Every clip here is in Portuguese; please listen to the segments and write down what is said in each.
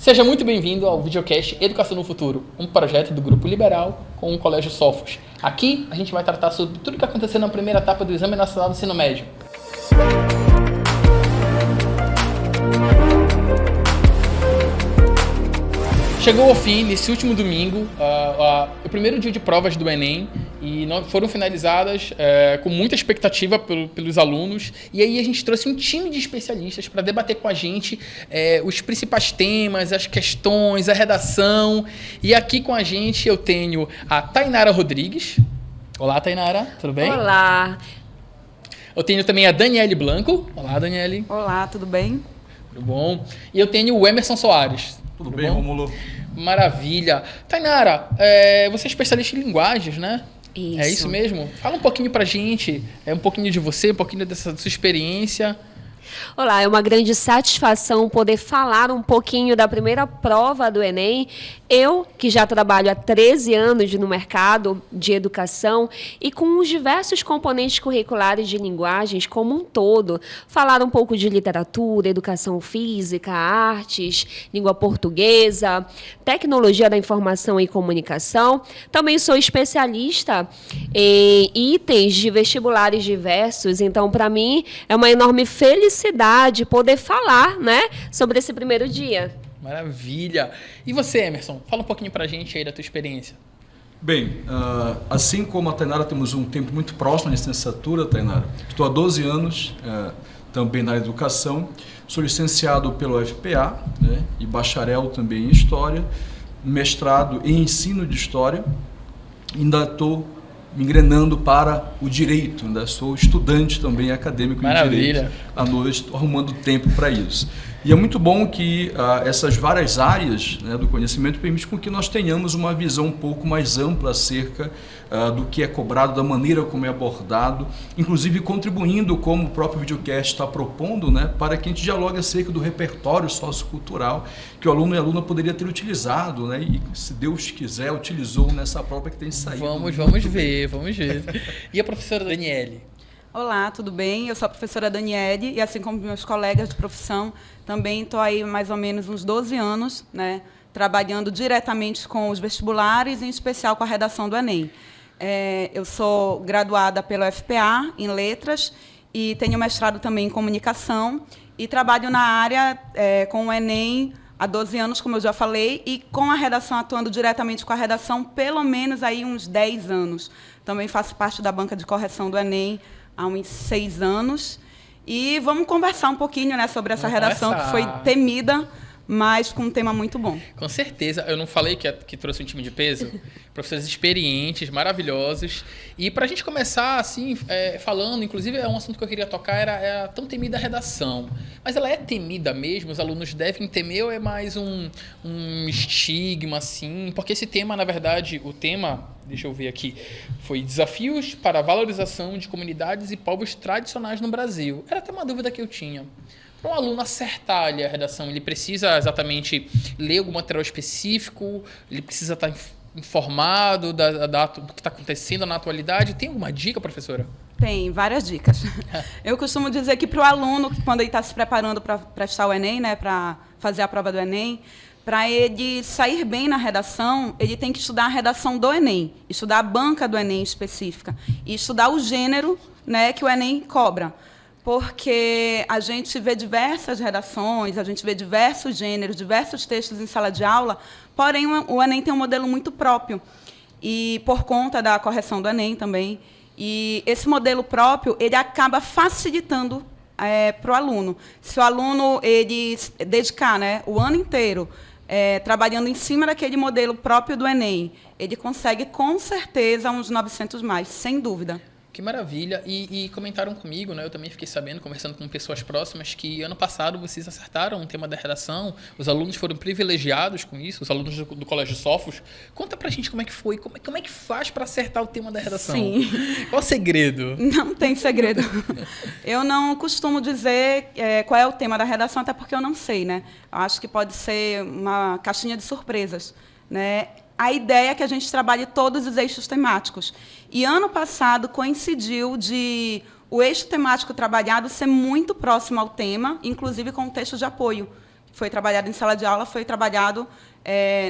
Seja muito bem-vindo ao videocast Educação no Futuro, um projeto do Grupo Liberal com o Colégio Sophos. Aqui a gente vai tratar sobre tudo o que aconteceu na primeira etapa do Exame Nacional do Ensino Médio. Chegou ao fim, nesse último domingo, o primeiro dia de provas do Enem e foram finalizadas com muita expectativa pelos alunos. E aí a gente trouxe um time de especialistas para debater com a gente os principais temas, as questões, a redação. E aqui com a gente eu tenho a Tainara Rodrigues. Olá, Tainara, tudo bem? Olá. Eu tenho também a Daniele Blanco. Olá, Daniele. Olá, tudo bem? Tudo bom. E eu tenho o Emerson Soares. Tudo bem, Rômulo? Maravilha. Tainara, você é especialista em linguagens, né? Isso. É isso mesmo? Fala um pouquinho pra gente, um pouquinho de você, um pouquinho dessa sua experiência. Olá, é uma grande satisfação poder falar um pouquinho da primeira prova do Enem. Eu, que já trabalho há 13 anos no mercado de educação e com os diversos componentes curriculares de linguagens como um todo, falar um pouco de literatura, educação física, artes, língua portuguesa, tecnologia da informação e comunicação. Também sou especialista em itens de vestibulares diversos, então, para mim, é uma enorme felicidade poder falar, né, sobre esse primeiro dia. Maravilha. E você, Emerson? Fala um pouquinho pra gente aí da tua experiência. Bem, assim como a Tainara, temos um tempo muito próximo de licenciatura, Tainara. Estou há 12 anos também na educação. Sou licenciado pelo UFPA, né, e bacharel também em História, mestrado em Ensino de História. Ainda estou me engrenando para o direito, ainda sou estudante também acadêmico em direito. À noite, estou arrumando tempo para isso. E é muito bom que essas várias áreas, né, do conhecimento permitem com que nós tenhamos uma visão um pouco mais ampla acerca do que é cobrado, da maneira como é abordado, inclusive contribuindo, como o próprio videocast está propondo, né, para que a gente dialogue acerca do repertório sociocultural que o aluno e a aluna poderia ter utilizado, né, e, se Deus quiser, utilizou nessa prova que tem saído. Vamos ver. E a professora Daniele? Olá, tudo bem? Eu sou a professora Daniele e, assim como meus colegas de profissão, também estou aí mais ou menos uns 12 anos, né, trabalhando diretamente com os vestibulares, em especial com a redação do Enem. Eu sou graduada pela UFPA em Letras e tenho mestrado também em Comunicação e trabalho na área com o Enem há 12 anos, como eu já falei, e com a redação, atuando diretamente com a redação, pelo menos aí uns 10 anos. Também faço parte da banca de correção do Enem há uns 6 anos. E vamos conversar um pouquinho, né, sobre essa redação que foi temida, mas com um tema muito bom. Com certeza. Eu não falei que trouxe um time de peso? Professores experientes, maravilhosos. E para a gente começar, assim, falando, inclusive é um assunto que eu queria tocar, era a tão temida redação. Mas ela é temida mesmo? Os alunos devem temer ou é mais um estigma, assim? Porque esse tema, na verdade, o tema, deixa eu ver aqui, foi Desafios para a Valorização de Comunidades e Povos Tradicionais no Brasil. Era até uma dúvida que eu tinha. Para um aluno acertar ali a redação, ele precisa exatamente ler algum material específico? Ele precisa estar informado do que está acontecendo na atualidade? Tem alguma dica, professora? Tem várias dicas. Eu costumo dizer que para o aluno, quando ele está se preparando para prestar o Enem, né, para fazer a prova do Enem, para ele sair bem na redação, ele tem que estudar a redação do Enem, estudar a banca do Enem específica e estudar o gênero, né, que o Enem cobra. Porque a gente vê diversas redações, a gente vê diversos gêneros, diversos textos em sala de aula, porém o Enem tem um modelo muito próprio, e por conta da correção do Enem também. E esse modelo próprio ele acaba facilitando para o aluno. Se o aluno ele dedicar, né, o ano inteiro trabalhando em cima daquele modelo próprio do Enem, ele consegue, com certeza, uns 900 mais, sem dúvida. Que maravilha. E comentaram comigo, né? Eu também fiquei sabendo, conversando com pessoas próximas, que ano passado vocês acertaram um tema da redação, os alunos foram privilegiados com isso, os alunos do Colégio Sophos. Conta pra gente como é que foi, como é que faz para acertar o tema da redação? Sim. Qual o segredo? Não tem segredo. Eu não costumo dizer qual é o tema da redação, até porque eu não sei, né? Eu acho que pode ser uma caixinha de surpresas, né? A ideia é que a gente trabalhe todos os eixos temáticos. E ano passado coincidiu de o eixo temático trabalhado ser muito próximo ao tema, inclusive com o texto de apoio, foi trabalhado em sala de aula foi trabalhado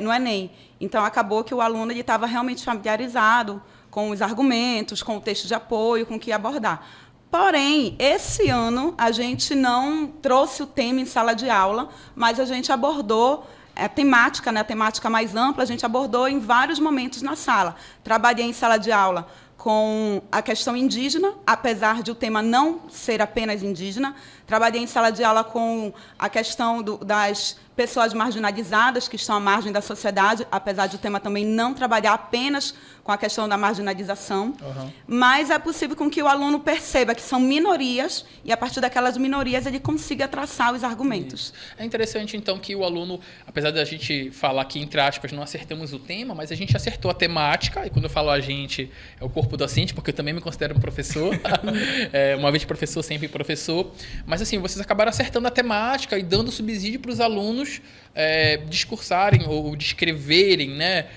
no Enem. Então, acabou que o aluno estava realmente familiarizado com os argumentos, com o texto de apoio, com o que abordar. Porém, esse ano, a gente não trouxe o tema em sala de aula, mas a gente abordou a temática, né, a temática mais ampla, a gente abordou em vários momentos na sala. Trabalhei em sala de aula com a questão indígena, apesar de o tema não ser apenas indígena. Trabalhei em sala de aula com a questão das pessoas marginalizadas, que estão à margem da sociedade, apesar de o tema também não trabalhar apenas com a questão da marginalização. Mas é possível com que o aluno perceba que são minorias e, a partir daquelas minorias, ele consiga traçar os argumentos. Isso. É interessante, então, que o aluno, apesar da gente falar que, entre aspas, não acertamos o tema, mas a gente acertou a temática, e quando eu falo a gente, é o corpo docente, porque eu também me considero um professor. Uma vez professor, sempre professor. Mas, assim, vocês acabaram acertando a temática e dando subsídio para os alunos discursarem ou descreverem, né,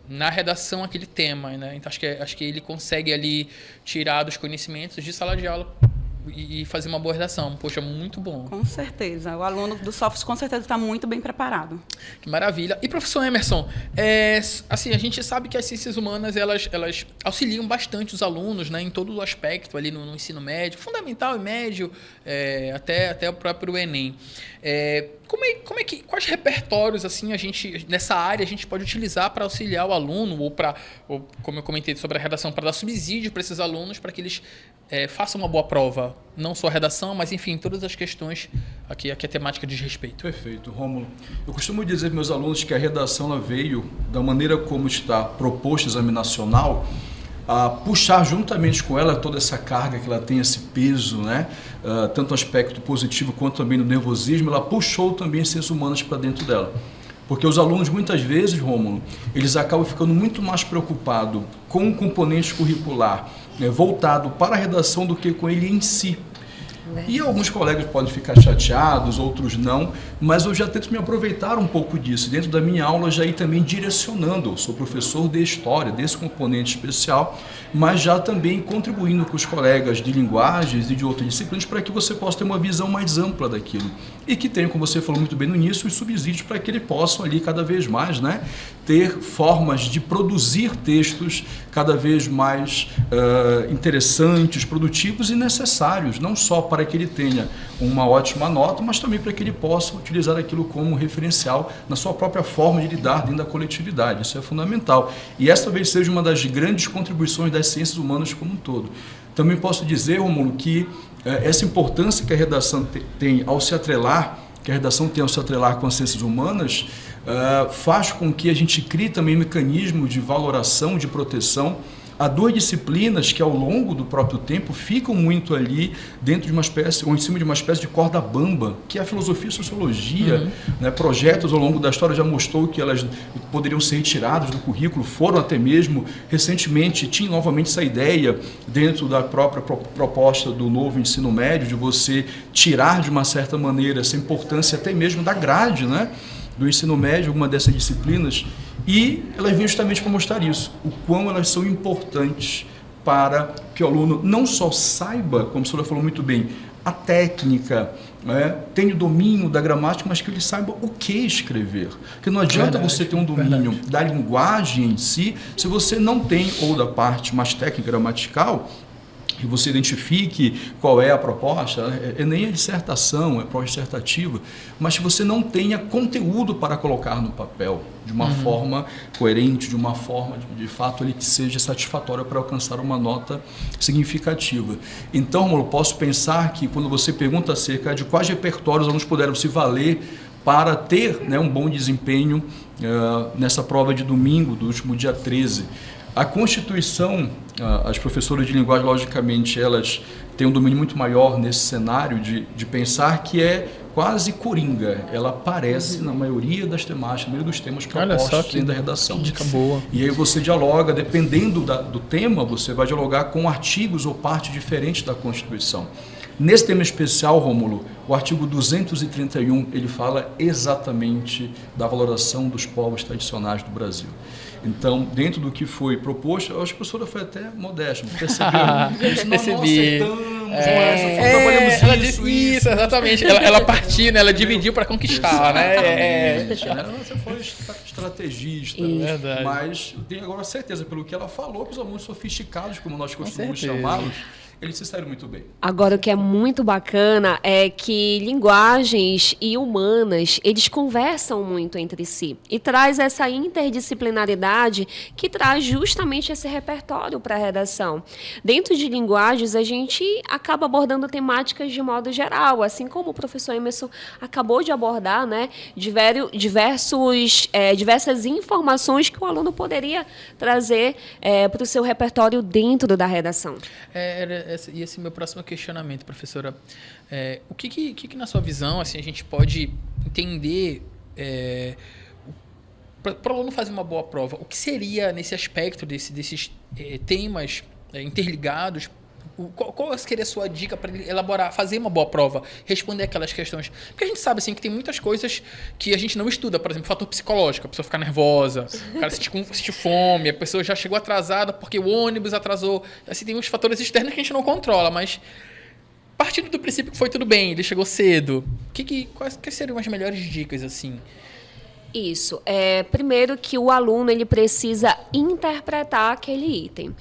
na redação aquele tema, né? Então acho que ele consegue ali tirar dos conhecimentos de sala de aula e fazer uma boa redação. Poxa, muito bom. Com certeza. O aluno do Sofos com certeza está muito bem preparado. Que maravilha. E, professor Emerson, assim, a gente sabe que as ciências humanas, elas auxiliam bastante os alunos, né, em todo o aspecto ali no ensino médio, fundamental e médio, até o próprio Enem. Quais repertórios, assim, nessa área, a gente pode utilizar para auxiliar o aluno ou como eu comentei sobre a redação, para dar subsídio para esses alunos, para que eles façam uma boa prova, não só a redação, mas, enfim, todas as questões a que a temática diz respeito. Perfeito, Rômulo. Eu costumo dizer para meus alunos que a redação ela veio, da maneira como está proposto o exame nacional, a puxar juntamente com ela toda essa carga que ela tem, esse peso, né? Tanto no aspecto positivo quanto também no nervosismo, ela puxou também as ciências humanas para dentro dela. Porque os alunos, muitas vezes, Rômulo, eles acabam ficando muito mais preocupados com o componente curricular, né, voltado para a redação do que com ele em si. E alguns colegas podem ficar chateados, outros não, mas eu já tento me aproveitar um pouco disso. Dentro da minha aula, já ir também direcionando. Eu sou professor de história, desse componente especial, mas já também contribuindo com os colegas de linguagens e de outras disciplinas para que você possa ter uma visão mais ampla daquilo. E que tenha, como você falou muito bem no início, os subsídios para que ele possam ali cada vez mais, né, ter formas de produzir textos cada vez mais interessantes, produtivos e necessários, não só para que ele tenha uma ótima nota, mas também para que ele possa utilizar aquilo como referencial na sua própria forma de lidar dentro da coletividade. Isso é fundamental. E essa talvez seja uma das grandes contribuições das ciências humanas como um todo. Também posso dizer, Rômulo, que essa importância que a redação tem ao se atrelar, com as ciências humanas, faz com que a gente crie também mecanismos de valoração, de proteção. Há duas disciplinas que, ao longo do próprio tempo, ficam muito ali dentro de uma espécie, ou em cima de uma espécie de corda bamba, que é a filosofia e a sociologia. Né? Projetos ao longo da história já mostrou que elas poderiam ser retiradas do currículo, foram até mesmo, recentemente, tinha novamente essa ideia, dentro da própria proposta do novo ensino médio, de você tirar, de uma certa maneira, essa importância até mesmo da grade, né, do ensino médio, alguma dessas disciplinas. E elas vêm justamente para mostrar isso, o quão elas são importantes para que o aluno não só saiba, como a senhora falou muito bem, a técnica, né, tenha o domínio da gramática, mas que ele saiba o que escrever. Porque não adianta você ter um domínio da linguagem em si, se você não tem, ou da parte mais técnica gramatical, que você identifique qual é a proposta, nem a dissertação, é prova dissertativa, mas que você não tenha conteúdo para colocar no papel de uma forma coerente, de uma forma, de fato, ele que seja satisfatória para alcançar uma nota significativa. Então, eu posso pensar que quando você pergunta acerca de quais repertórios os alunos puderam se valer para ter, né, um bom desempenho nessa prova de domingo, do último dia 13, a Constituição, as professoras de linguagem, logicamente, elas têm um domínio muito maior nesse cenário de pensar que é quase coringa. Ela aparece na maioria das temáticas, na maioria dos temas propostos dentro da redação. Dica boa. E aí você dialoga, dependendo do tema, você vai dialogar com artigos ou partes diferentes da Constituição. Nesse tema especial, Rômulo, o artigo 231, ele fala exatamente da valoração dos povos tradicionais do Brasil. Então, dentro do que foi proposto, eu acho que a professora foi até modesta, percebeu? Nós não aceitamos trabalhamos trabalhamos ela disse isso, exatamente. Ela partiu, né? Ela dividiu para conquistar, né? Você foi estrategista, Verdade. mas eu tenho agora certeza, pelo que ela falou, que os alunos sofisticados, como nós costumamos chamá-los, eles se saíram muito bem. Agora, o que é muito bacana é que linguagens e humanas, eles conversam muito entre si. E traz essa interdisciplinaridade que traz justamente esse repertório para a redação. Dentro de linguagens, a gente acaba abordando temáticas de modo geral, assim como o professor Emerson acabou de abordar, né, diversas informações que o aluno poderia trazer para o seu repertório dentro da redação. E esse meu próximo questionamento, professora, o que na sua visão assim, a gente pode entender para o aluno fazer uma boa prova? O que seria nesse aspecto desses temas interligados? Qual seria a sua dica para ele elaborar, fazer uma boa prova, responder aquelas questões? Porque a gente sabe assim, que tem muitas coisas que a gente não estuda, por exemplo, fator psicológico, a pessoa ficar nervosa, o cara sentir fome, a pessoa já chegou atrasada porque o ônibus atrasou. Assim, tem uns fatores externos que a gente não controla, mas partindo do princípio que foi tudo bem, ele chegou cedo, quais seriam as melhores dicas assim? Isso. Primeiro que o aluno ele precisa interpretar aquele item.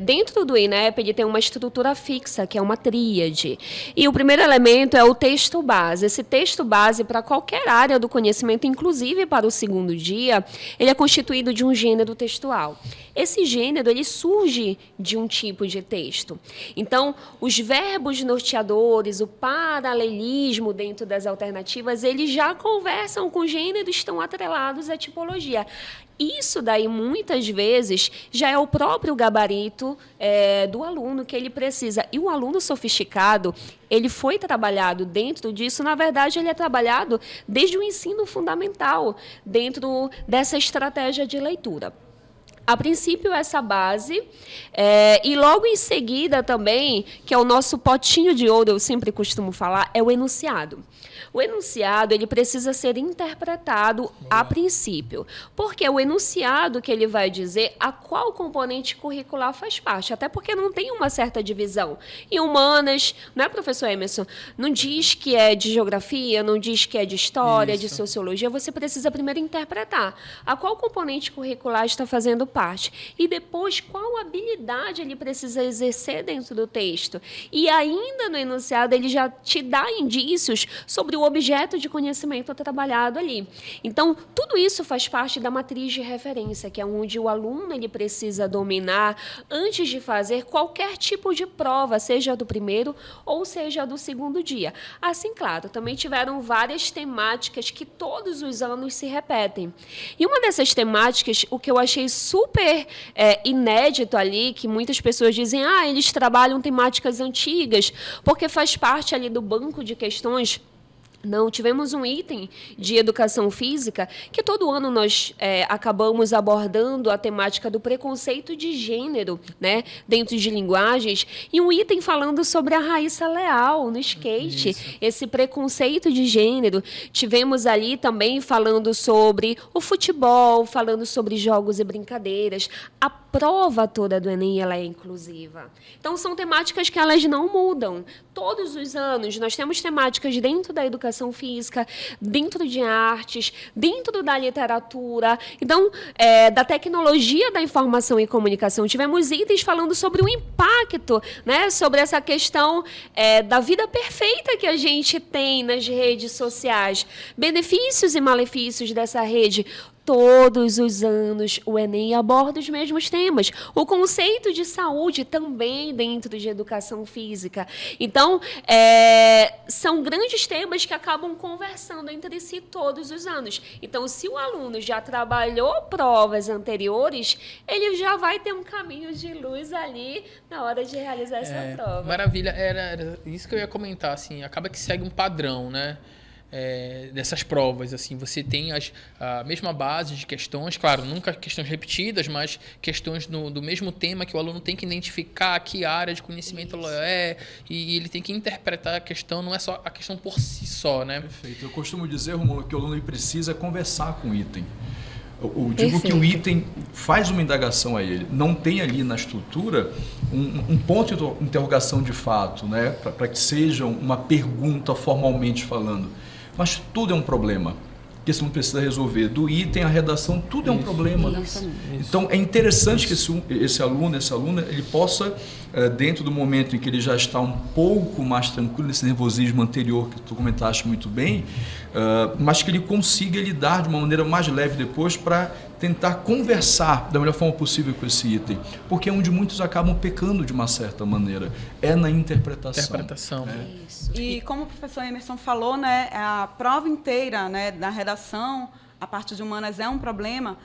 Dentro do INEP, ele tem uma estrutura fixa, que é uma tríade. E o primeiro elemento é o texto base. Esse texto base, para qualquer área do conhecimento, inclusive para o segundo dia, ele é constituído de um gênero textual. Esse gênero ele surge de um tipo de texto. Então, os verbos norteadores, o paralelismo dentro das alternativas, eles já conversam com gêneros, estão atrelados à tipologia. Isso daí, muitas vezes, já é o próprio gabarito do aluno que ele precisa. E o aluno sofisticado, ele foi trabalhado dentro disso, na verdade, ele é trabalhado desde o ensino fundamental, dentro dessa estratégia de leitura. A princípio, essa base, e logo em seguida também, que é o nosso potinho de ouro, eu sempre costumo falar, é o enunciado. O enunciado ele precisa ser interpretado a princípio, porque o enunciado que ele vai dizer a qual componente curricular faz parte, até porque não tem uma certa divisão. Em humanas, não é, professor Emerson? Não diz que é de geografia, não diz que é de história, de sociologia, você precisa primeiro interpretar a qual componente curricular está fazendo parte e depois qual habilidade ele precisa exercer dentro do texto. E ainda no enunciado ele já te dá indícios sobre o objeto de conhecimento trabalhado ali. Então, tudo isso faz parte da matriz de referência, que é onde o aluno ele precisa dominar antes de fazer qualquer tipo de prova, seja do primeiro ou seja do segundo dia. Assim, claro, também tiveram várias temáticas que todos os anos se repetem. E uma dessas temáticas, o que eu achei super inédito ali, que muitas pessoas dizem, eles trabalham temáticas antigas, porque faz parte ali do banco de questões. Não, tivemos um item de educação física que todo ano nós acabamos abordando a temática do preconceito de gênero, né, dentro de linguagens, e um item falando sobre a Raíssa Leal no skate, esse preconceito de gênero. Tivemos ali também falando sobre o futebol, falando sobre jogos e brincadeiras. A prova toda do Enem ela é inclusiva. Então, são temáticas que elas não mudam. Todos os anos nós temos temáticas dentro da educação física, dentro de artes, dentro da literatura, então, da tecnologia da informação e comunicação. Tivemos itens falando sobre o impacto, né, sobre essa questão da vida perfeita que a gente tem nas redes sociais, benefícios e malefícios dessa rede. Todos os anos o Enem aborda os mesmos temas. O conceito de saúde também dentro de educação física. Então, são grandes temas que acabam conversando entre si todos os anos. Então, se o aluno já trabalhou provas anteriores, ele já vai ter um caminho de luz ali na hora de realizar essa prova. Maravilha. Era isso que eu ia comentar. Assim, acaba que segue um padrão, né? Dessas provas, assim, você tem a mesma base de questões, claro, nunca questões repetidas, mas questões do mesmo tema que o aluno tem que identificar que área de conhecimento ela e ele tem que interpretar a questão, não é só a questão por si só, né? Perfeito. Eu costumo dizer, Romulo, que o aluno precisa conversar com o item. Eu digo que o item faz uma indagação a ele. Não tem ali na estrutura um ponto de interrogação de fato, né? Para que seja uma pergunta formalmente falando. Mas tudo é um problema que você não precisa resolver. Do item à redação, tudo é um problema. Então, é interessante que esse aluno, essa aluna, ele possa, dentro do momento em que ele já está um pouco mais tranquilo, nesse nervosismo anterior que tu comentaste muito bem, mas que ele consiga lidar de uma maneira mais leve depois para tentar conversar da melhor forma possível com esse item. Porque é onde muitos acabam pecando de uma certa maneira. É na interpretação. Né? Isso. E como o professor Emerson falou, né, a prova inteira, né, da redação, a parte de humanas é um problema,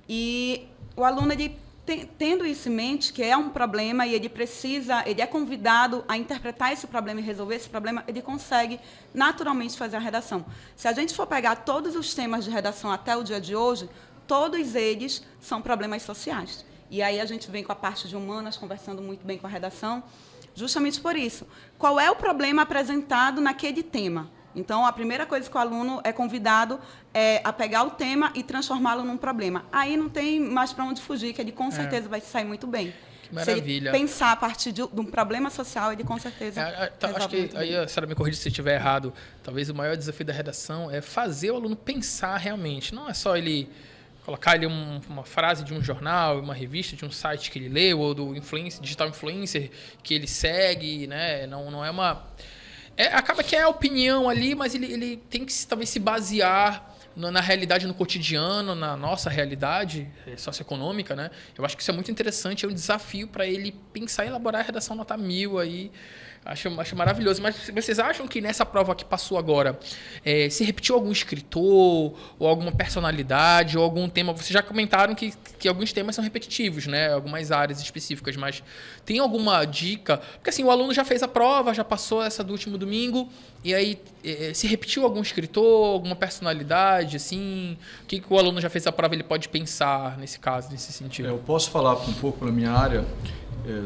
e o aluno, ele tendo isso em mente, que é um problema, e ele é convidado a interpretar esse problema e resolver esse problema, ele consegue naturalmente fazer a redação. Se a gente for pegar todos os temas de redação até o dia de hoje, todos eles são problemas sociais. E aí a gente vem com a parte de humanas, conversando muito bem com a redação, justamente por isso. Qual é o problema apresentado naquele tema? Então, a primeira coisa que o aluno é convidado é a pegar o tema e transformá-lo num problema. Aí não tem mais para onde fugir, que ele com certeza vai sair muito bem. Que maravilha. Se ele pensar a partir de um problema social, ele com certeza acho que aí a senhora me corrige se eu estiver errado. Talvez o maior desafio da redação é fazer o aluno pensar realmente. Não é só ele colocar ali uma frase de um jornal, uma revista, de um site que ele leu, ou do digital influencer que ele segue, né? Não é uma... acaba que é a opinião ali, mas ele tem que talvez se basear na realidade, no cotidiano, na nossa realidade socioeconômica, né? Eu acho que isso é muito interessante, é um desafio para ele pensar e elaborar a redação nota 1000 aí. Acho maravilhoso. Mas vocês acham que nessa prova que passou agora, se repetiu algum escritor, ou alguma personalidade, ou algum tema? Vocês já comentaram que alguns temas são repetitivos, né? Algumas áreas específicas, mas tem alguma dica? Porque assim, o aluno já fez a prova, já passou essa do último domingo, e aí se repetiu algum escritor, alguma personalidade, assim? O que o aluno já fez a prova, ele pode pensar nesse caso, nesse sentido? Eu posso falar um pouco pela minha área.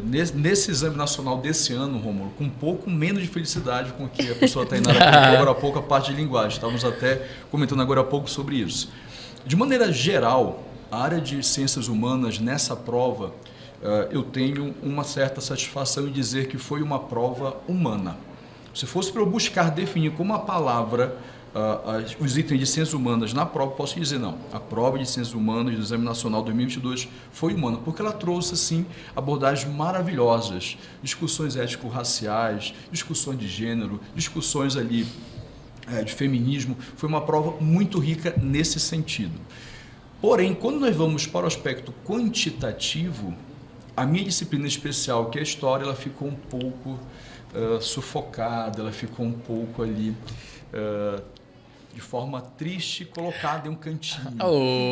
Nesse exame nacional desse ano, Rômulo, com um pouco menos de felicidade com o que a professora Tainara comentou agora há pouco, a parte de linguagem. Estávamos até comentando agora há pouco sobre isso. De maneira geral, a área de ciências humanas, nessa prova, eu tenho uma certa satisfação em dizer que foi uma prova humana. Se fosse para eu buscar definir como a palavra os itens de ciências humanas na prova, posso dizer não. A prova de ciências humanas do Exame Nacional 2022 foi humana, porque ela trouxe, assim, abordagens maravilhosas, discussões ético-raciais, discussões de gênero, discussões ali de feminismo. Foi uma prova muito rica nesse sentido. Porém, quando nós vamos para o aspecto quantitativo, a minha disciplina especial, que é a história, ela ficou um pouco sufocada, ela ficou um pouco ali... de forma triste, colocada em um cantinho.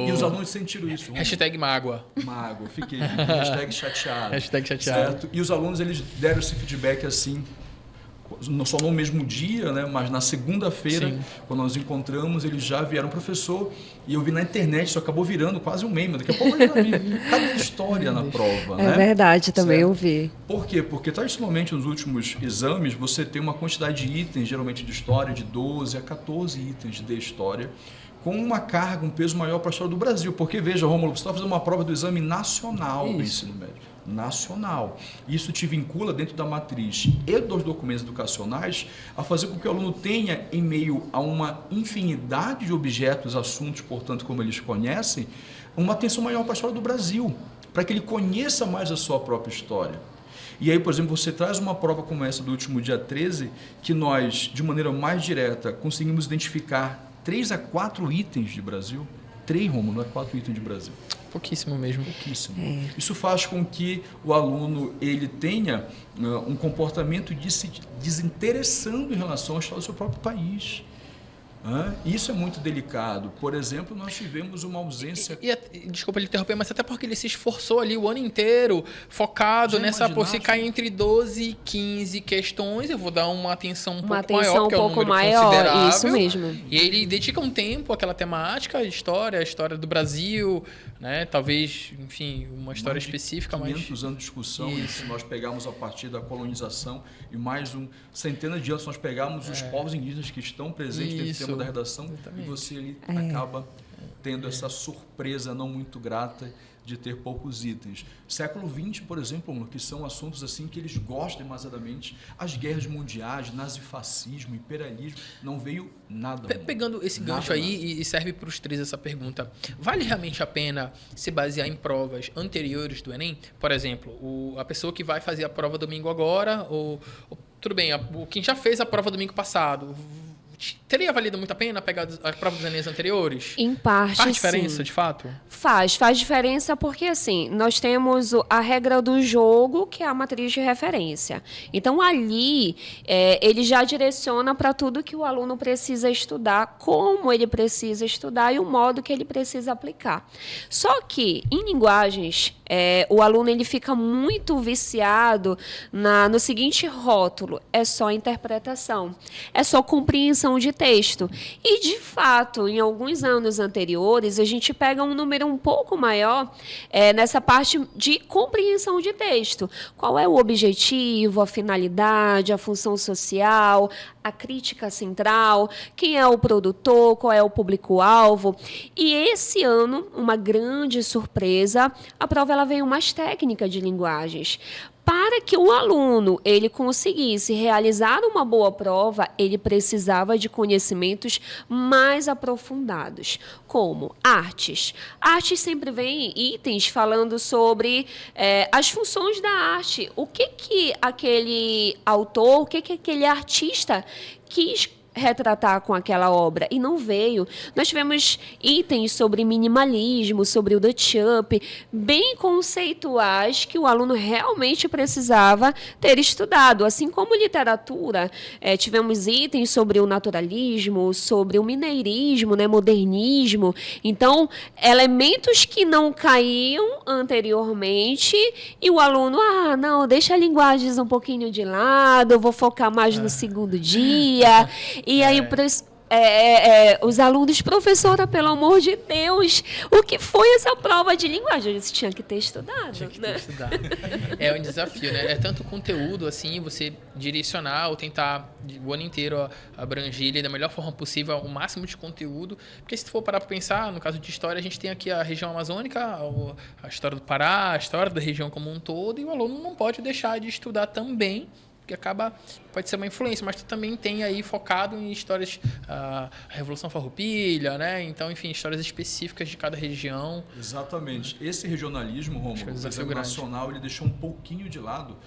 E os alunos sentiram isso. Hashtag mágoa. Mágoa, fiquei. Hashtag chateado. Hashtag chateado. Certo? E os alunos, eles deram esse feedback assim, não só no mesmo dia, né, mas na segunda-feira, quando nós encontramos, eles já vieram, professor, e eu vi na internet, isso acabou virando quase um meme. Daqui a pouco eu já vi cada história na prova. É, né? Verdade, também eu vi. Por quê? Porque tradicionalmente nos últimos exames você tem uma quantidade de itens, geralmente de história, de 12 a 14 itens de história, com uma carga, um peso maior para a história do Brasil. Porque, veja, Rômulo, você está fazendo uma prova do exame nacional do ensino médio. Nacional. Isso te vincula dentro da matriz e dos documentos educacionais a fazer com que o aluno tenha, em meio a uma infinidade de objetos, assuntos, portanto, como eles conhecem, uma atenção maior para a história do Brasil, para que ele conheça mais a sua própria história. E aí, por exemplo, você traz uma prova como essa do último dia 13, que nós, de maneira mais direta, conseguimos identificar 3 a 4 itens de Brasil. 3, Rômulo, não é 4 itens de Brasil. Pouquíssimo mesmo. Pouquíssimo. Isso faz com que o aluno ele tenha um comportamento de se desinteressando em relação à história do seu próprio país. Isso é muito delicado. Por exemplo, nós tivemos uma ausência... Desculpa ele interromper, mas até porque ele se esforçou ali o ano inteiro, focado nessa... Se cair entre 12 e 15 questões, eu vou dar uma atenção um pouco maior, porque é um número considerável. Isso mesmo. E ele dedica um tempo àquela temática, a história do Brasil, né? Talvez, enfim, uma história específica. 500 anos de discussão, se nós pegarmos a partir da colonização e mais centenas de anos, nós pegarmos os povos indígenas que estão presentes dentro do tema da redação, exatamente. E você ali acaba tendo essa surpresa não muito grata de ter poucos itens. Século XX, por exemplo, que são assuntos assim que eles gostam demasiadamente, as guerras mundiais, nazifascismo, imperialismo, não veio nada. Pegando esse gancho aí, e serve para os três essa pergunta, vale realmente a pena se basear em provas anteriores do Enem? Por exemplo, a pessoa que vai fazer a prova domingo agora, ou tudo bem, quem já fez a prova domingo passado, teria valido muito a pena pegar a prova dos Enems anteriores? Em parte, faz diferença, sim. de fato? Faz diferença porque, assim, nós temos a regra do jogo, que é a matriz de referência. Então, ali, ele já direciona para tudo que o aluno precisa estudar, como ele precisa estudar e o modo que ele precisa aplicar. Só que, em linguagens, o aluno ele fica muito viciado no seguinte rótulo: é só interpretação, é só compreensão de texto. E, de fato, em alguns anos anteriores, a gente pega um número um pouco maior nessa parte de compreensão de texto. Qual é o objetivo, a finalidade, a função social, a crítica central, quem é o produtor, qual é o público-alvo. E esse ano, uma grande surpresa, a prova ela veio mais técnica de linguagens. Para que o aluno ele conseguisse realizar uma boa prova, ele precisava de conhecimentos mais aprofundados, como artes. Artes sempre vem itens falando sobre as funções da arte. O que aquele autor, o que aquele artista quis retratar com aquela obra, e não veio. Nós tivemos itens sobre minimalismo, sobre o Duchamp, bem conceituais, que o aluno realmente precisava ter estudado. Assim como literatura, tivemos itens sobre o naturalismo, sobre o mineirismo, né, modernismo. Então, elementos que não caíam anteriormente, e o aluno, não, deixa a linguagens um pouquinho de lado, eu vou focar mais no segundo dia. E aí, os alunos, professora, pelo amor de Deus, o que foi essa prova de linguagem? Eles tinham que ter estudado. Tinha que ter estudado. É um desafio, né? É tanto conteúdo, assim, você direcionar ou tentar o ano inteiro abranger ele da melhor forma possível, o máximo de conteúdo. Porque se for parar para pensar, no caso de história, a gente tem aqui a região amazônica, a história do Pará, a história da região como um todo, e o aluno não pode deixar de estudar também, que pode ser uma influência, mas tu também tem aí focado em histórias, a Revolução Farroupilha, né? Então, enfim, histórias específicas de cada região. Exatamente. Esse regionalismo, Romulo, o exame nacional, ele deixou um pouquinho de lado,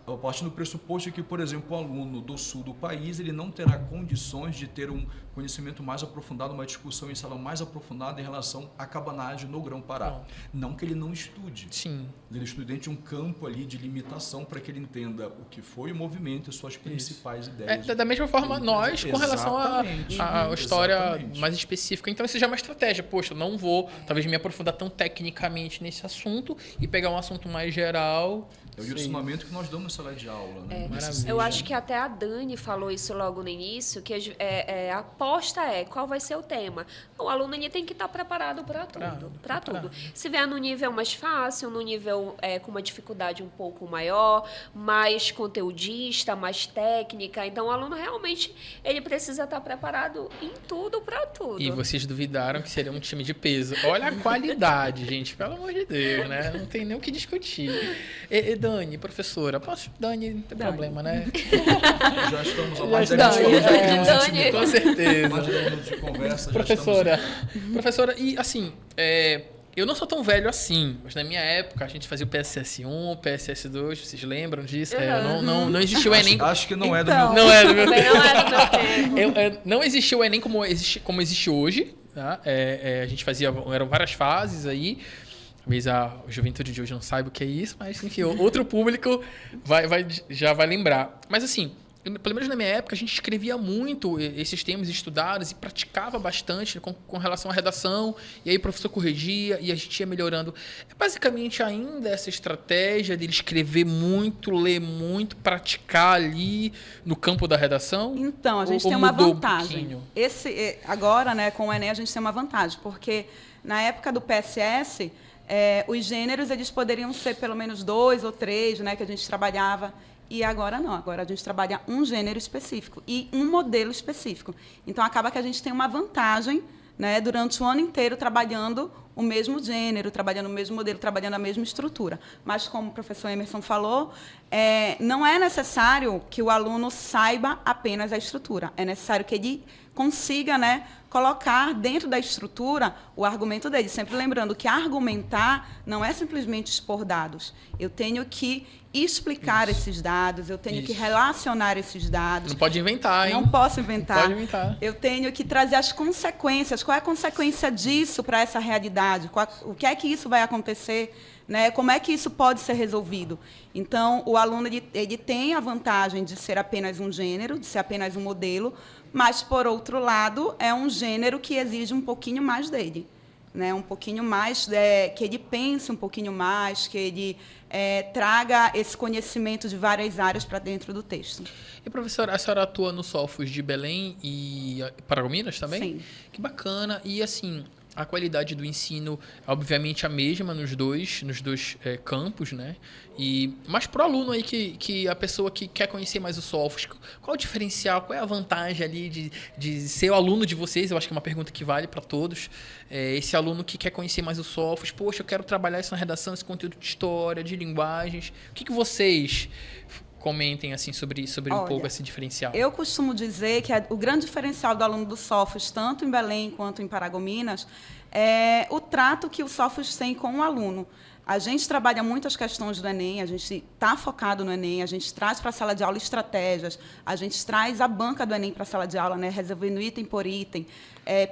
a partir do pressuposto de que, por exemplo, o aluno do sul do país ele não terá condições de ter um conhecimento mais aprofundado, uma discussão em sala mais aprofundada em relação à cabanagem no Grão-Pará. Não que ele não estude. Sim. Ele estude dentro de um campo ali de limitação para que ele entenda o que foi o movimento e suas principais ideias. Da mesma forma, nós, com relação à história mais específica. Então, isso já é uma estratégia. Poxa, eu não vou, talvez, me aprofundar tão tecnicamente nesse assunto e pegar um assunto mais geral. É o direcionamento que nós damos na sala de aula. Né? Eu acho que até a Dani falou isso logo no início, que a aposta qual vai ser o tema. O aluno ele tem que estar preparado para tudo. Se vier no nível mais fácil, no nível com uma dificuldade um pouco maior, mais conteudista, mais técnica. Então, o aluno realmente ele precisa estar preparado em tudo para tudo. E vocês duvidaram que seria um time de peso. Olha a qualidade, gente, pelo amor de Deus, né? Não tem nem o que discutir. Dani, professora, Dani, não tem problema, né? Já estamos há mais de 10 minutos. Com certeza. Mais de 10 minutos de conversa. Professora, e assim, eu não sou tão velho assim, mas na minha época a gente fazia o PSS1, PSS2, vocês lembram disso? Não existiu o Enem. Acho que não é do meu tempo. Não é do meu tempo. Não é do meu tempo. Não existiu o Enem como existe hoje. Tá? A gente eram várias fases aí. Talvez a juventude de hoje não saiba o que é isso, mas enfim, outro público já vai lembrar. Mas assim, pelo menos na minha época, a gente escrevia muito esses temas estudados e praticava bastante com relação à redação, e aí o professor corrigia e a gente ia melhorando. É basicamente ainda essa estratégia de escrever muito, ler muito, praticar ali no campo da redação? Então, a gente tem uma vantagem. Agora, né, com o Enem, a gente tem uma vantagem, porque na época do PSS, os gêneros eles poderiam ser pelo menos 2 ou 3, né, que a gente trabalhava. E agora não, agora a gente trabalha um gênero específico e um modelo específico. Então, acaba que a gente tem uma vantagem né, durante o ano inteiro trabalhando o mesmo gênero, trabalhando o mesmo modelo, trabalhando a mesma estrutura. Mas, como o professor Emerson falou, não é necessário que o aluno saiba apenas a estrutura. É necessário que ele consiga, né, colocar dentro da estrutura o argumento dele. Sempre lembrando que argumentar não é simplesmente expor dados. Eu tenho que explicar esses dados, eu tenho que relacionar esses dados. Não pode inventar, hein? Não posso inventar. Não pode inventar. Eu tenho que trazer as consequências. Qual é a consequência disso para essa realidade? O que é que isso vai acontecer? Né? Como é que isso pode ser resolvido? Então, o aluno ele tem a vantagem de ser apenas um gênero, de ser apenas um modelo, mas, por outro lado, é um gênero que exige um pouquinho mais dele. Né? Um pouquinho mais, que ele pense um pouquinho mais, que ele traga esse conhecimento de várias áreas para dentro do texto. E, professora, a senhora atua no Sofos de Belém e Paragominas também? Sim. Que bacana. E, assim, a qualidade do ensino, obviamente, a mesma nos dois campos, né? Mas para o aluno aí, que a pessoa que quer conhecer mais o Sofos, qual o diferencial, qual é a vantagem ali de ser o aluno de vocês? Eu acho que é uma pergunta que vale para todos. Esse aluno que quer conhecer mais o Sofos, poxa, eu quero trabalhar isso na redação, esse conteúdo de história, de linguagens. O que vocês comentem assim sobre um pouco esse diferencial? Eu costumo dizer que o grande diferencial do aluno do Sofos, tanto em Belém quanto em Paragominas, é o trato que o Sofos tem com o aluno. A gente trabalha muito as questões do Enem, a gente está focado no Enem, a gente traz para a sala de aula estratégias, a gente traz a banca do Enem para a sala de aula, né, resolvendo item por item,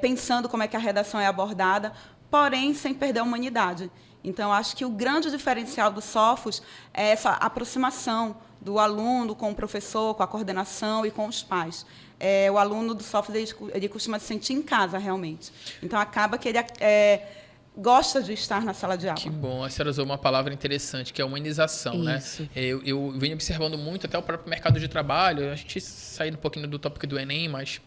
pensando como é que a redação é abordada, porém sem perder a humanidade. Então, acho que o grande diferencial do Sofos é essa aproximação do aluno com o professor, com a coordenação e com os pais. O aluno do Sofos ele costuma se sentir em casa, realmente. Então, acaba que ele gosta de estar na sala de aula. Que bom. A senhora usou uma palavra interessante, que é a humanização. Isso. Né? Eu venho observando muito, até o próprio mercado de trabalho, a gente saindo um pouquinho do tópico do Enem, mas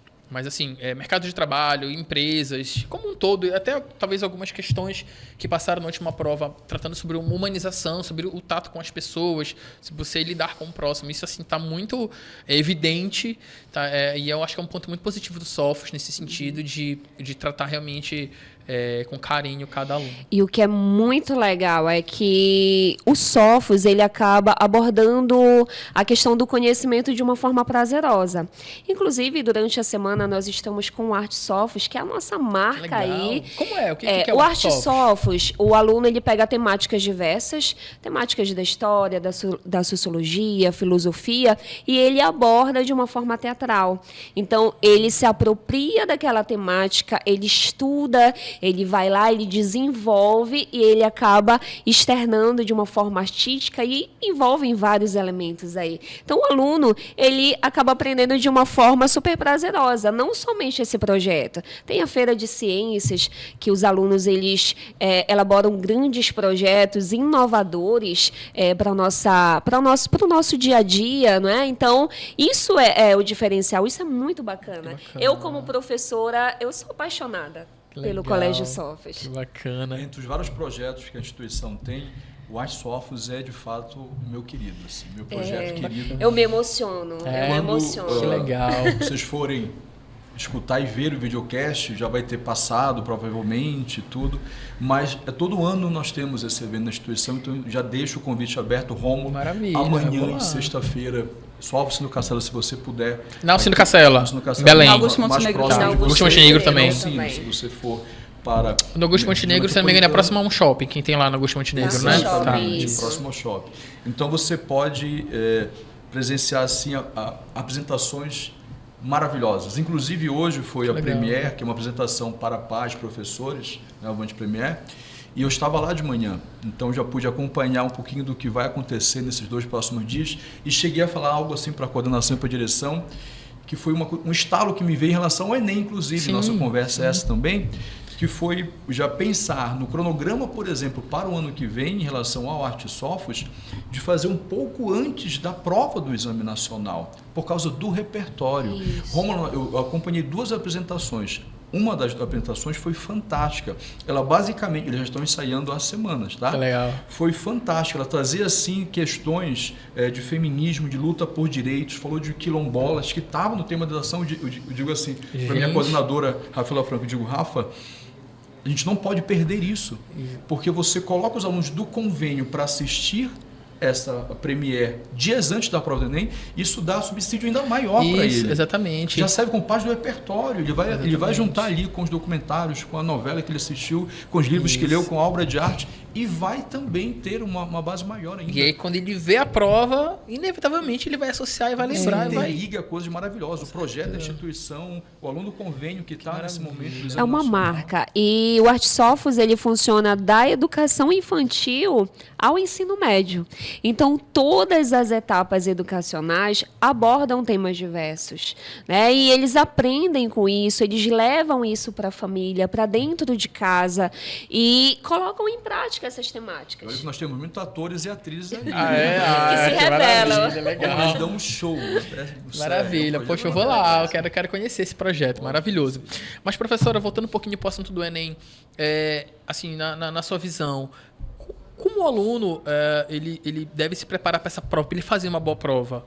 assim, mercado de trabalho, empresas, como um todo, e até talvez algumas questões que passaram na última prova, tratando sobre uma humanização, sobre o tato com as pessoas, se você lidar com o próximo. Isso assim está muito evidente, tá? E eu acho que é um ponto muito positivo do Sofos nesse sentido de tratar realmente com carinho cada aluno. E o que é muito legal é que o Sofos ele acaba abordando a questão do conhecimento de uma forma prazerosa. Inclusive, durante a semana, nós estamos com o Arte Sofos, que é a nossa marca. Legal. Aí. Como é? O que é o Arte Sofos? O aluno ele pega temáticas diversas, temáticas da história, da sociologia, filosofia, e ele aborda de uma forma teatral. Então, ele se apropria daquela temática, ele estuda, ele vai lá, ele desenvolve e ele acaba externando de uma forma artística e envolve em vários elementos aí. Então, o aluno, ele acaba aprendendo de uma forma super prazerosa, não somente esse projeto. Tem a Feira de Ciências, que os alunos, eles elaboram grandes projetos inovadores para o nosso dia a dia, não é? Então, isso é o diferencial, isso é muito bacana. Eu, como professora, eu sou apaixonada pelo Colégio Sofos. Que bacana. Entre os vários projetos que a instituição tem, o Arte Sofos é, de fato, o meu querido, assim, meu projeto querido. Eu me emociono, Que legal. Vocês forem escutar e ver o videocast, já vai ter passado, provavelmente, tudo. Mas todo ano nós temos esse evento na instituição, então já deixo o convite aberto, Rômulo. Maravilha. Amanhã, sexta-feira, Sofos no Castelo, se você puder. Na Alcino Castelo, Belém. Augusto Montenegro. Augusto Montenegro também. Se você for para... No Augusto Montenegro, se não me engano, é próximo a um shopping. Quem tem lá no Augusto Montenegro, né? Exatamente, próximo ao shopping. Então, você pode presenciar, assim, apresentações maravilhosas. Inclusive, hoje foi a Premiere, que é uma apresentação para pais, professores, né, o Avante Premiere, e eu estava lá de manhã, então já pude acompanhar um pouquinho do que vai acontecer nesses 2 próximos dias e cheguei a falar algo assim para a coordenação e para a direção, que foi um estalo que me veio em relação ao Enem, inclusive, nossa conversa é essa também, que foi já pensar no cronograma, por exemplo, para o ano que vem, em relação ao Arte Sofos, de fazer um pouco antes da prova do Exame Nacional, por causa do repertório. Rômulo, eu acompanhei 2 apresentações, uma das apresentações foi fantástica. Ela basicamente, eles já estão ensaiando há semanas, tá? Legal. Foi fantástica. Ela trazia, assim, questões de feminismo, de luta por direitos, falou de quilombolas, que estavam no tema da ação. Eu digo assim, para minha coordenadora, Rafaela Franco, eu digo, Rafa, a gente não pode perder isso, porque você coloca os alunos do convênio para assistir essa premiere dias antes da prova do Enem, isso dá subsídio ainda maior para ele. Exatamente. Já serve como parte do repertório, ele vai juntar ali com os documentários, com a novela que ele assistiu, com os livros que leu, com a obra de arte, e vai também ter uma base maior ainda. E aí, quando ele vê a prova, inevitavelmente ele vai associar e vai lembrar. Ele liga coisas maravilhosas. O projeto da instituição, o aluno do convênio que está nesse momento. É uma marca. E o Artsofos, ele funciona da educação infantil ao ensino médio. Então, todas as etapas educacionais abordam temas diversos, né? E eles aprendem com isso, eles levam isso para a família, para dentro de casa e colocam em prática essas temáticas. Olha que nós temos muitos atores e atrizes ali. Que se revelam. Legal. Eles dão um show. Maravilha. Poxa, eu vou lá, eu quero conhecer esse projeto, maravilhoso. Mas, professora, voltando um pouquinho para o assunto do Enem, assim, na sua visão, como o aluno ele deve se preparar para essa prova, para ele fazer uma boa prova?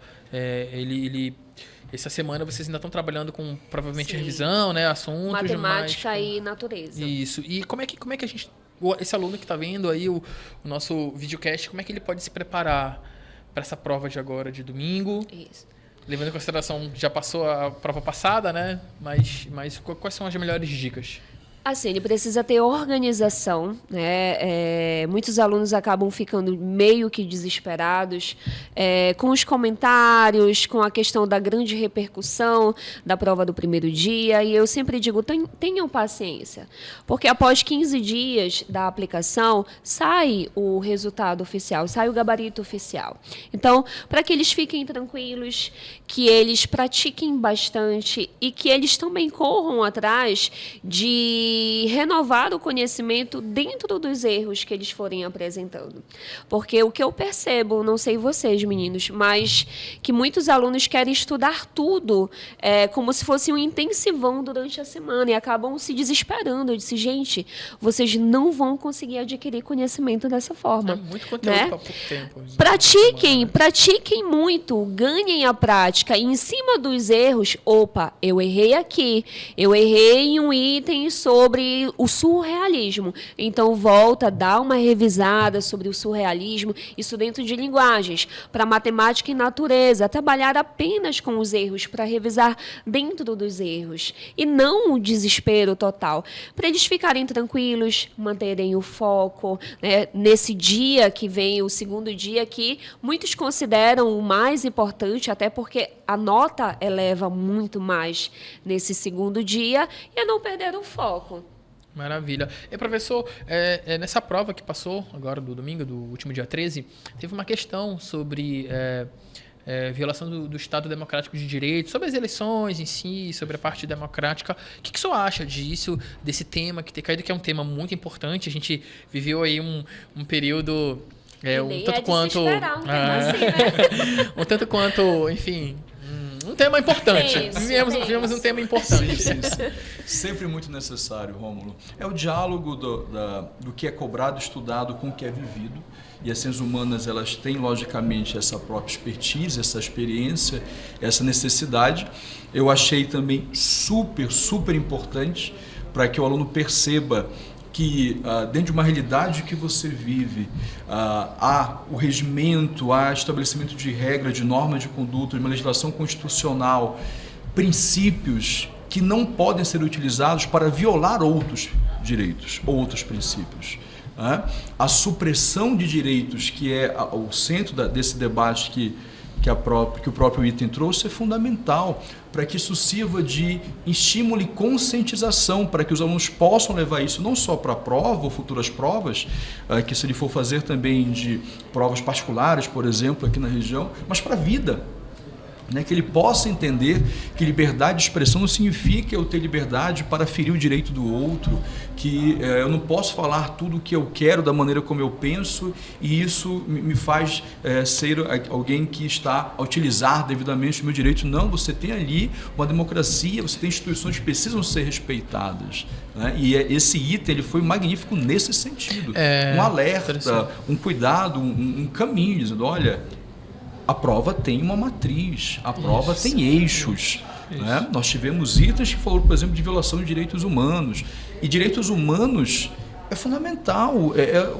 Essa semana vocês ainda estão trabalhando com, provavelmente, revisão, né, assuntos. Matemática e natureza. Isso. E como é que a gente... Esse aluno que está vendo aí o nosso videocast, como é que ele pode se preparar para essa prova de agora, de domingo? Isso. Levando em consideração, já passou a prova passada, né? Mas quais são as melhores dicas? Assim, ele precisa ter organização, né? Muitos alunos acabam ficando meio que desesperados com os comentários, com a questão da grande repercussão da prova do primeiro dia. E eu sempre digo, tenham paciência, porque após 15 dias da aplicação, sai o resultado oficial, sai o gabarito oficial. Então, para que eles fiquem tranquilos, que eles pratiquem bastante e que eles também corram atrás de renovar o conhecimento dentro dos erros que eles forem apresentando. Porque o que eu percebo, não sei vocês, meninos, mas que muitos alunos querem estudar tudo como se fosse um intensivão durante a semana e acabam se desesperando. Eu disse, gente, vocês não vão conseguir adquirir conhecimento dessa forma. É muito conteúdo para pouco tempo. Pratiquem muito, ganhem a prática. E em cima dos erros, eu errei aqui, eu errei em um item sobre o surrealismo. Então, volta, dá uma revisada sobre o surrealismo, isso dentro de linguagens. Para matemática e natureza, trabalhar apenas com os erros, para revisar dentro dos erros. E não o desespero total. Para eles ficarem tranquilos, manterem o foco, né? Nesse dia que vem, o segundo dia, que muitos consideram o mais importante, até porque a nota eleva muito mais nesse segundo dia, e não perder o foco. Maravilha. E, professor, nessa prova que passou agora do domingo, do último dia 13, teve uma questão sobre violação do Estado Democrático de Direito, sobre as eleições em si, sobre a parte democrática. O que o senhor acha disso, desse tema que tem caído, que é um tema muito importante? A gente viveu aí um período um tanto quanto... um tanto quanto, enfim... Um tema importante. Vivemos um tema importante. Sim. Sempre muito necessário, Rômulo. É o diálogo do que é cobrado, estudado com o que é vivido. E as ciências humanas, elas têm, logicamente, essa própria expertise, essa experiência, essa necessidade. Eu achei também super, super importante para que o aluno perceba que dentro de uma realidade que você vive, há o regimento, há estabelecimento de regras, de normas de conduta, de uma legislação constitucional, princípios que não podem ser utilizados para violar outros direitos, outros princípios. A supressão de direitos, que é o centro desse debate que o próprio item trouxe, é fundamental para que isso sirva de estímulo e conscientização, para que os alunos possam levar isso não só para a prova ou futuras provas, que se ele for fazer também de provas particulares, por exemplo, aqui na região, mas para a vida. né, que ele possa entender que liberdade de expressão não significa eu ter liberdade para ferir o direito do outro, que eu não posso falar tudo o que eu quero da maneira como eu penso e isso me faz ser alguém que está a utilizar devidamente o meu direito. Não, você tem ali uma democracia, você tem instituições que precisam ser respeitadas, né? E esse item ele foi magnífico nesse sentido. Um alerta, um cuidado, um caminho, dizendo, olha, a prova tem uma matriz, a prova tem eixos. Né? Nós tivemos itens que falaram, por exemplo, de violação de direitos humanos. E direitos humanos é fundamental, é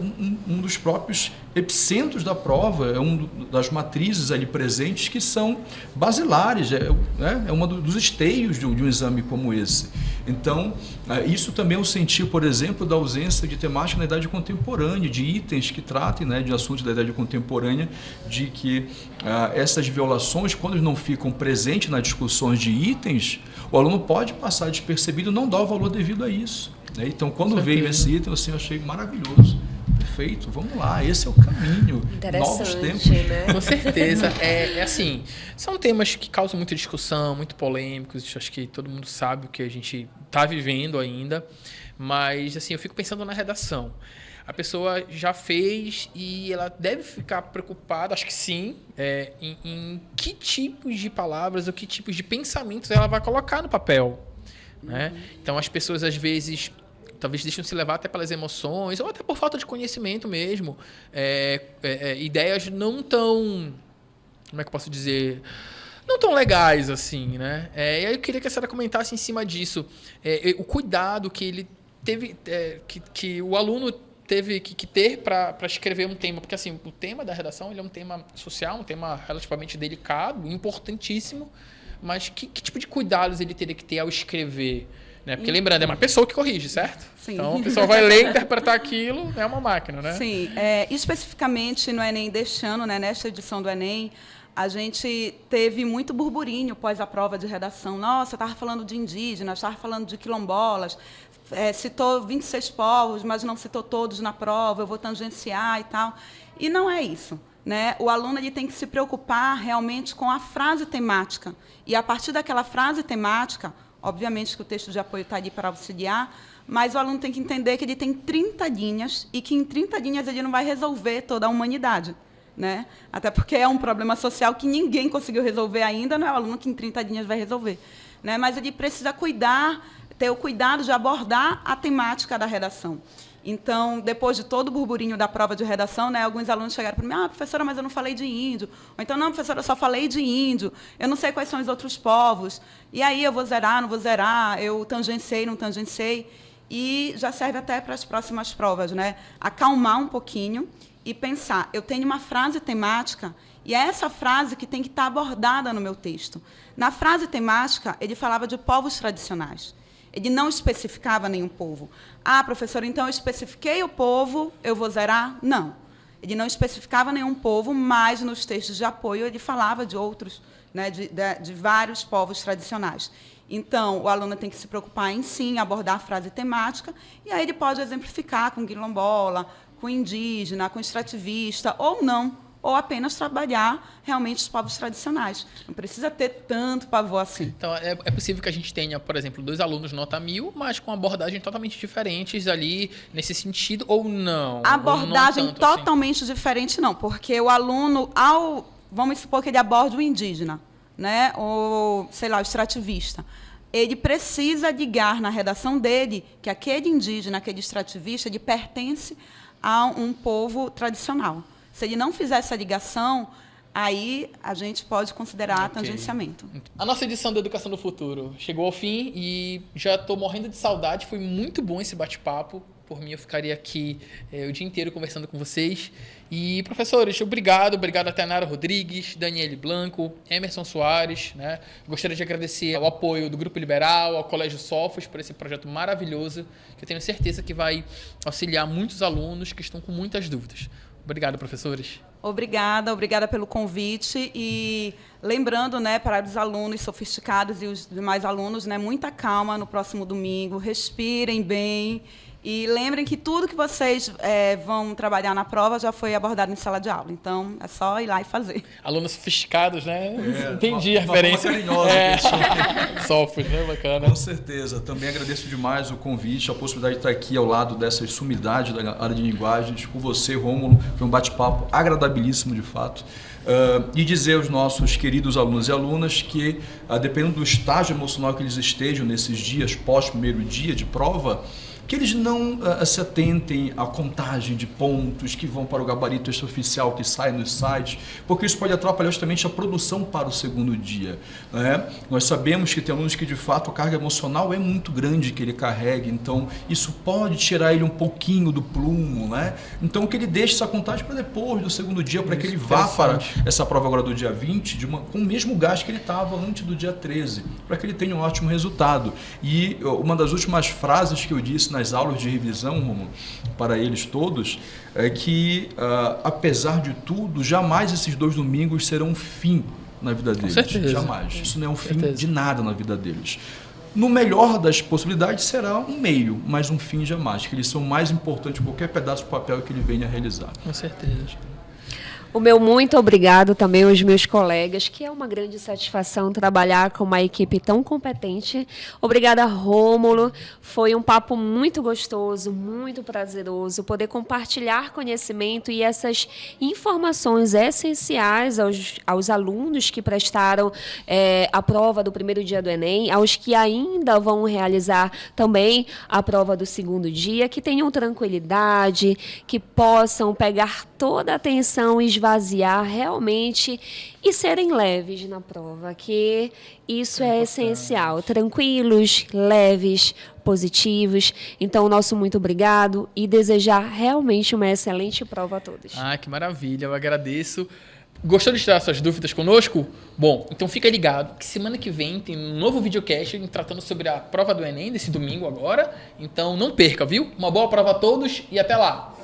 um dos próprios epicentros da prova, é uma das matrizes ali presentes que são basilares, é uma dos esteios de um exame como esse. Então, isso também eu senti, por exemplo, da ausência de temática na idade contemporânea, de itens que tratem, né, de assuntos da idade contemporânea, de que essas violações, quando não ficam presentes nas discussões de itens, o aluno pode passar despercebido e não dar o valor devido a isso. Então, quando veio esse item, assim, eu achei maravilhoso. Perfeito, vamos lá, esse é o caminho. Novos tempos. Né? Com certeza. É assim, são temas que causam muita discussão, muito polêmicos. Acho que todo mundo sabe o que a gente está vivendo ainda. Mas, assim, eu fico pensando na redação. A pessoa já fez e ela deve ficar preocupada, acho que sim, em que tipos de palavras ou que tipos de pensamentos ela vai colocar no papel. Né? Então, as pessoas, às vezes, talvez deixam se levar até pelas emoções ou até por falta de conhecimento mesmo. Ideias não tão... Como é que eu posso dizer? Não tão legais assim, né? E aí eu queria que a senhora comentasse em cima disso. O cuidado que ele teve... que o aluno teve que ter para escrever um tema. Porque, assim, o tema da redação ele é um tema social, um tema relativamente delicado, importantíssimo. Mas que tipo de cuidados ele teria que ter ao escrever? Né? Porque, lembrando, é uma pessoa que corrige, certo? Sim. Então, a pessoa vai ler e interpretar aquilo, é uma máquina, né? Sim. Especificamente no Enem deste ano, né, nesta edição do Enem, a gente teve muito burburinho pós a prova de redação. Nossa, estava falando de indígenas, estava falando de quilombolas, citou 26 povos, mas não citou todos na prova, eu vou tangenciar e tal. E não é isso. Né? O aluno ele tem que se preocupar realmente com a frase temática. E, a partir daquela frase temática, obviamente que o texto de apoio está ali para auxiliar, mas o aluno tem que entender que ele tem 30 linhas e que em 30 linhas ele não vai resolver toda a humanidade. Né? Até porque é um problema social que ninguém conseguiu resolver ainda, não é o aluno que em 30 linhas vai resolver. Né? Mas ele precisa ter o cuidado de abordar a temática da redação. Então, depois de todo o burburinho da prova de redação, né, alguns alunos chegaram para mim, professora, mas eu não falei de índio. Ou então, não, professora, eu só falei de índio. Eu não sei quais são os outros povos. E aí, eu vou zerar, não vou zerar, eu tangenciei, não tangenciei. E já serve até para as próximas provas, né? Acalmar um pouquinho e pensar, eu tenho uma frase temática e é essa frase que tem que estar abordada no meu texto. Na frase temática, ele falava de povos tradicionais. Ele não especificava nenhum povo. Ah, professora, então eu especifiquei o povo, eu vou zerar? Não. Ele não especificava nenhum povo, mas nos textos de apoio ele falava de outros, né, de vários povos tradicionais. Então, o aluno tem que se preocupar em, sim, abordar a frase temática, e aí ele pode exemplificar com quilombola, com indígena, com extrativista, ou não, ou apenas trabalhar realmente os povos tradicionais. Não precisa ter tanto pavor assim. Então, é possível que a gente tenha, por exemplo, 2 alunos nota 1000, mas com abordagem totalmente diferentes ali nesse sentido, ou não? Abordagem ou não tanto, totalmente diferente, não, porque o aluno, vamos supor que ele aborde o indígena, né, ou, sei lá, o extrativista, ele precisa ligar na redação dele que aquele indígena, aquele extrativista, ele pertence a um povo tradicional. Se ele não fizer essa ligação, aí a gente pode considerar tangenciamento. A nossa edição do Educação do Futuro chegou ao fim e já estou morrendo de saudade. Foi muito bom esse bate-papo. Por mim, eu ficaria aqui o dia inteiro conversando com vocês. E, professores, obrigado a Tainara Rodrigues, Daniele Blanco, Emerson Soares. Né? Gostaria de agradecer ao apoio do Grupo Liberal, ao Colégio Sofos, por esse projeto maravilhoso, que eu tenho certeza que vai auxiliar muitos alunos que estão com muitas dúvidas. Obrigado, professores. Obrigada pelo convite. E lembrando, né, para os alunos sofisticados e os demais alunos, né, muita calma no próximo domingo, respirem bem E lembrem que tudo que vocês vão trabalhar na prova já foi abordado em sala de aula. Então, é só ir lá e fazer. Alunos sofisticados, né? Entendi a uma referência. carinhosa, Sofos, né? Bacana. Com certeza. Também agradeço demais o convite, a possibilidade de estar aqui ao lado dessas sumidades da área de linguagens, com você, Rômulo. Foi um bate-papo agradabilíssimo, de fato. E dizer aos nossos queridos alunos e alunas que, dependendo do estágio emocional que eles estejam nesses dias pós-primeiro dia de prova, que eles não se atentem à contagem de pontos que vão para o gabarito extraoficial que sai nos sites, porque isso pode atrapalhar justamente a produção para o segundo dia, né? Nós sabemos que tem alunos que, de fato, a carga emocional é muito grande que ele carrega, então isso pode tirar ele um pouquinho do plumo, né? Então que ele deixe essa contagem para depois do segundo dia, para que ele vá para essa prova agora do dia 20 com o mesmo gás que ele estava antes do dia 13, para que ele tenha um ótimo resultado. E uma das últimas frases que eu disse nas aulas de revisão, Romulo, para eles todos, é que, apesar de tudo, jamais esses 2 domingos serão um fim na vida deles. Com certeza. Jamais. Isso não é um fim de nada na vida deles. No melhor das possibilidades, será um meio, mas um fim jamais, que eles são mais importantes que qualquer pedaço de papel que ele venha a realizar. Com certeza. O meu muito obrigado também aos meus colegas, que é uma grande satisfação trabalhar com uma equipe tão competente. Obrigada, Rômulo. Foi um papo muito gostoso, muito prazeroso, poder compartilhar conhecimento e essas informações essenciais aos alunos que prestaram a prova do primeiro dia do Enem, aos que ainda vão realizar também a prova do segundo dia, que tenham tranquilidade, que possam pegar toda a atenção e esvaziar realmente e serem leves na prova, que isso é essencial. Tranquilos, leves, positivos. Então, nosso muito obrigado e desejar realmente uma excelente prova a todos. Que maravilha, eu agradeço. Gostou de tirar suas dúvidas conosco? Bom, então fica ligado que semana que vem tem um novo videocast tratando sobre a prova do Enem, desse domingo agora. Então não perca, viu? Uma boa prova a todos e até lá!